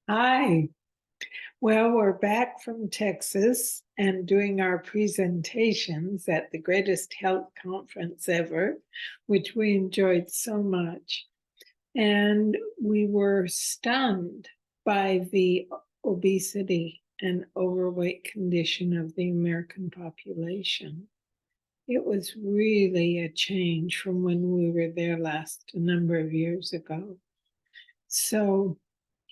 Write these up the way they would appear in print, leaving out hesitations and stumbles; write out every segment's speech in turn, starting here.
Hi. Well, we're back from Texas and doing our presentations at the greatest health conference ever, which we enjoyed so much. And we were stunned by the obesity and overweight condition of the American population. It was really a change from when we were there last a number of years ago. So,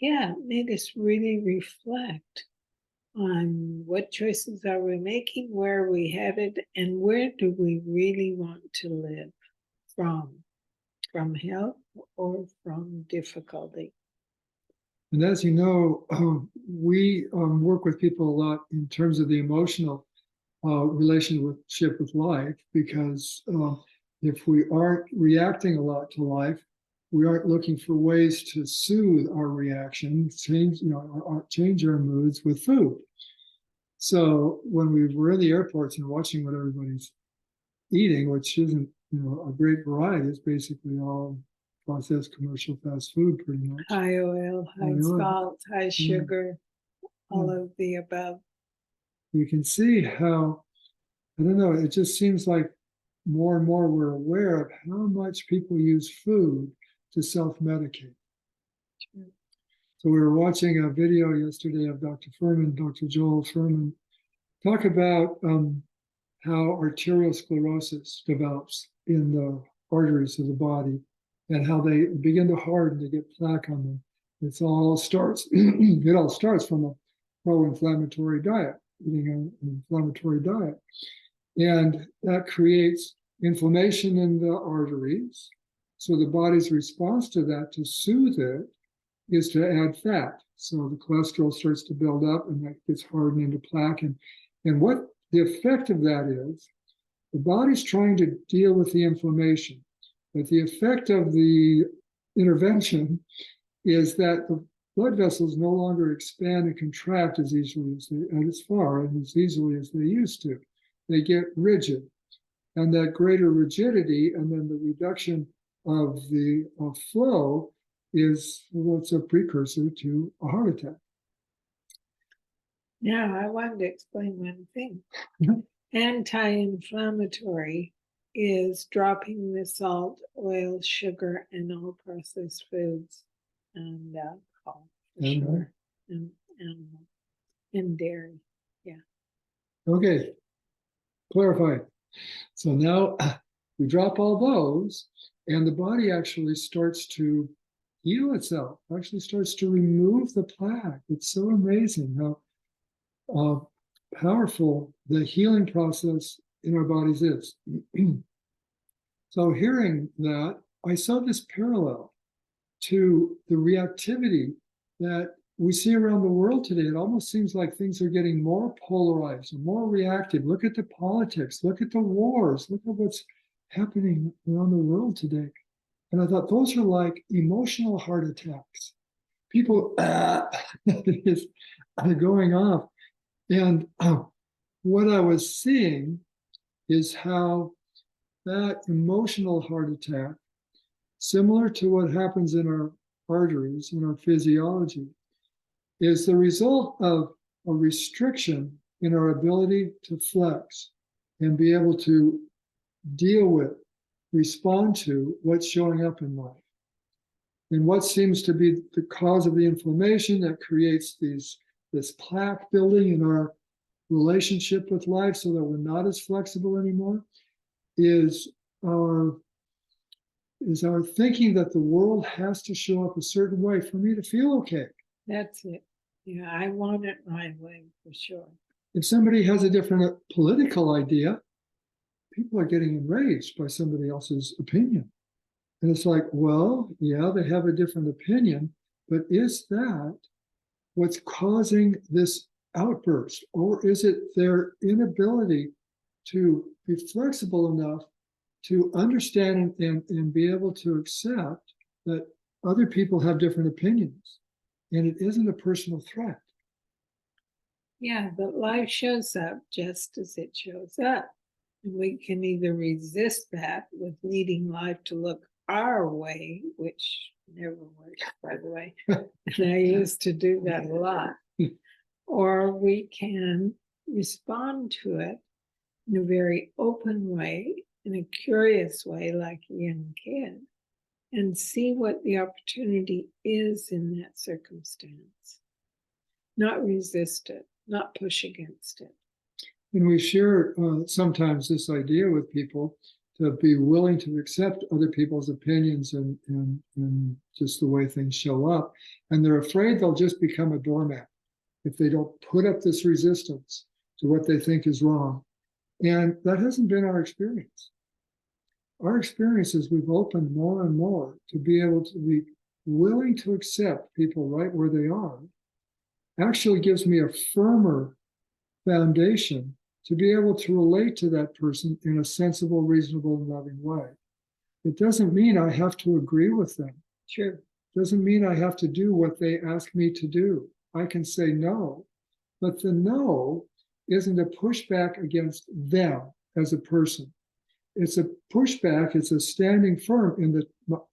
yeah, it made us really reflect on what choices are we making, where are we headed, and where do we really want to live from health or from difficulty. And as you know, we work with people a lot in terms of the emotional relationship with life, because if we aren't reacting a lot to life, we aren't looking for ways to soothe our reaction, change our moods with food. So when we were in the airports and watching what everybody's eating, which isn't a great variety, it's basically all processed commercial fast food, pretty much. High oil, high salt, high sugar, all of the above. You can see how, I don't know, it just seems like more and more we're aware of how much people use food to self-medicate. Sure. So we were watching a video yesterday of Dr. Joel Fuhrman, talk about how arterial sclerosis develops in the arteries of the body and how they begin to harden, to get plaque on them. It all starts from a pro-inflammatory diet, eating an inflammatory diet. And that creates inflammation in the arteries. So the body's response to that, to soothe it, is to add fat. So the cholesterol starts to build up and that gets hardened into plaque. And what the effect of that is, the body's trying to deal with the inflammation, but the effect of the intervention is that the blood vessels no longer expand and contract as easily as far and as easily as they used to. They get rigid, and that greater rigidity and then the reduction of the flow is what's a precursor to a heart attack. Now, I wanted to explain one thing. Anti-inflammatory is dropping the salt, oil, sugar, and all processed foods, and alcohol, sure, and animal, and dairy. Yeah. Okay. Clarify. So now we drop all those, and the body actually starts to heal itself, actually starts to remove the plaque. It's so amazing how powerful the healing process in our bodies is. So hearing that, I saw this parallel to the reactivity that we see around the world today. It almost seems like things are getting more polarized and more reactive. Look at the politics, look at the wars, look at what's happening around the world today. And I thought those are like emotional heart attacks. People is going off. And what I was seeing is how that emotional heart attack, similar to what happens in our arteries, in our physiology, is the result of a restriction in our ability to flex and be able to deal with, respond to what's showing up in life. And what seems to be the cause of the inflammation that creates this plaque building in our relationship with life so that we're not as flexible anymore is our thinking that the world has to show up a certain way for me to feel okay. That's it. Yeah, I want it my way for sure. If somebody has a different political idea, people are getting enraged by somebody else's opinion. And it's like, well, yeah, they have a different opinion, but is that what's causing this outburst? Or is it their inability to be flexible enough to understand and be able to accept that other people have different opinions and it isn't a personal threat? Yeah, but life shows up just as it shows up. And we can either resist that with needing life to look our way, which never works, by the way. And I used to do that a lot. Or we can respond to it in a very open way, in a curious way, like a young kid, and see what the opportunity is in that circumstance. Not resist it, not push against it. And we share sometimes this idea with people to be willing to accept other people's opinions and just the way things show up. And they're afraid they'll just become a doormat if they don't put up this resistance to what they think is wrong. And that hasn't been our experience. Our experience is we've opened more and more to be able to be willing to accept people right where they are. Actually gives me a firmer foundation to be able to relate to that person in a sensible, reasonable, and loving way. It doesn't mean I have to agree with them. Sure. Doesn't mean I have to do what they ask me to do. I can say no, but the no isn't a pushback against them as a person. It's a pushback, it's a standing firm in the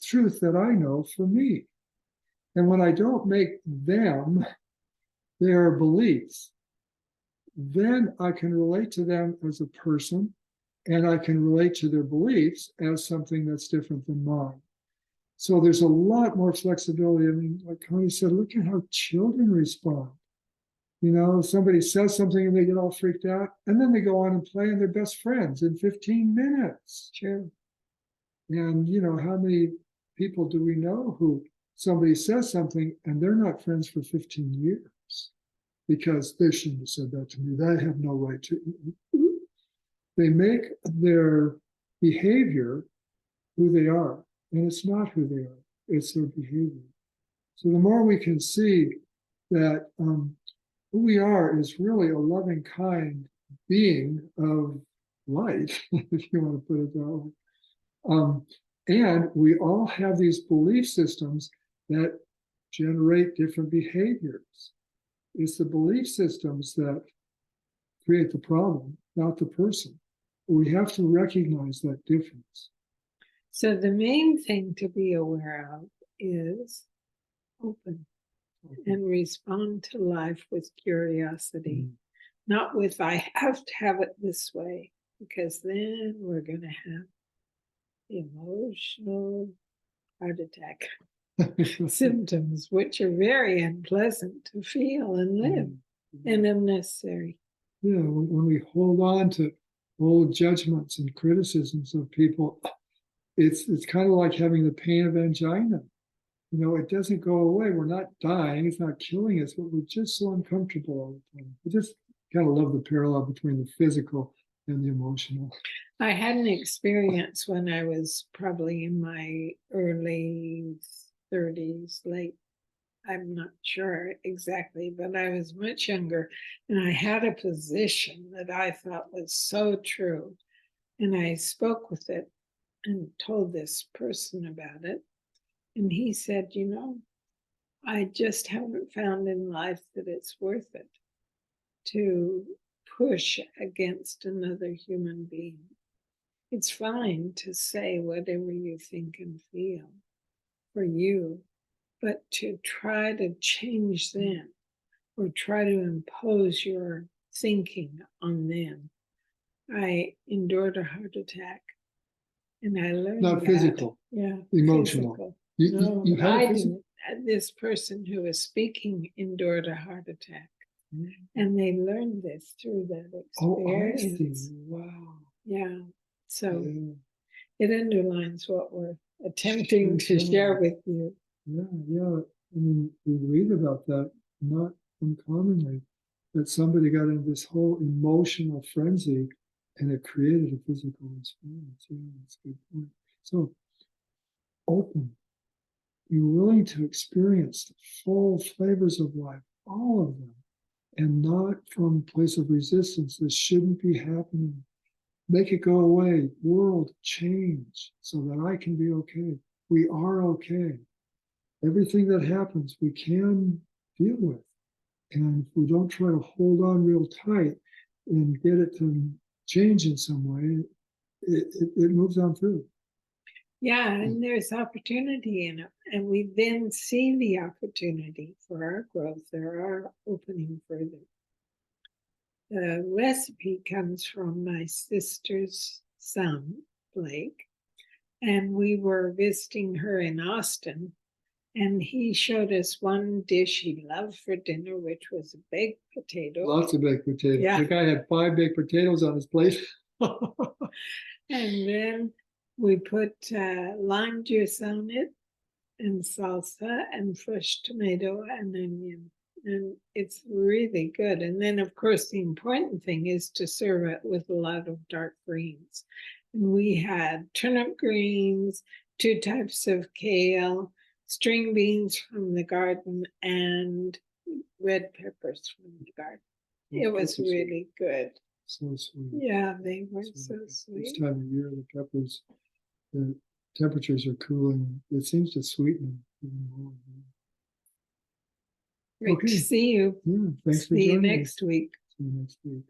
truth that I know for me. And when I don't make them their beliefs, then I can relate to them as a person, and I can relate to their beliefs as something that's different than mine. So there's a lot more flexibility. I mean, like Connie said, look at how children respond. You know, somebody says something and they get all freaked out, and then they go on and play and they're best friends in 15 minutes. Sure. And, you know, how many people do we know who somebody says something and they're not friends for 15 years because they shouldn't have said that to me. They have no right to. They make their behavior who they are, and it's not who they are, it's their behavior. So the more we can see that who we are is really a loving, kind being of light, if you want to put it that way. And we all have these belief systems that generate different behaviors. It's the belief systems that create the problem, not the person. We have to recognize that difference. So the main thing to be aware of is open and respond to life with curiosity, not with I have to have it this way, because then we're going to have the emotional heart attack symptoms, which are very unpleasant to feel and live and unnecessary. Yeah, when we hold on to old judgments and criticisms of people, it's kind of like having the pain of angina. You know, it doesn't go away. We're not dying. It's not killing us, but we're just so uncomfortable all the time. We just kind of love the parallel between the physical and the emotional. I had an experience when I was probably in my early 30s, late, I'm not sure exactly, but I was much younger, and I had a position that I thought was so true. And I spoke with it and told this person about it. And he said, you know, I just haven't found in life that it's worth it to push against another human being. It's fine to say whatever you think and feel for you, but to try to change them or try to impose your thinking on them. I endured a heart attack, and I learned Not that. Physical. Yeah. Emotional. Physical. You No, had I a physical. didn't. This person who was speaking endured a heart attack, Mm. and they learned this through that experience. Oh, I see. Wow. Yeah. So Yeah. it underlines what we're attempting to Sure. share with you. Yeah. I mean, we read about that not uncommonly, that somebody got into this whole emotional frenzy and it created a physical response. Yeah, that's a good point. So open, be willing to experience the full flavors of life, all of them, and not from a place of resistance. This shouldn't be happening. Make it go away. World change so that I can be okay. We are okay. Everything that happens, we can deal with. And if we don't try to hold on real tight and get it to change in some way, it moves on through. Yeah, and there's opportunity in it, and we then see the opportunity for our growth. There are opening further. The recipe comes from my sister's son, Blake, and we were visiting her in Austin, and he showed us one dish he loved for dinner, which was a baked potato. Lots of baked potatoes. Yeah. The guy had 5 baked potatoes on his plate. And then we put lime juice on it, and salsa, and fresh tomato and onion. And it's really good. And then, of course, the important thing is to serve it with a lot of dark greens. And we had turnip greens, 2 types of kale, string beans from the garden, and red peppers from the garden. It was really good. So sweet. Yeah, they were so This sweet. time of year, the peppers, the temperatures are cooling. It seems to sweeten even more. Great Okay. to see you. Yeah, thanks for See you joining us. next week. See you next week.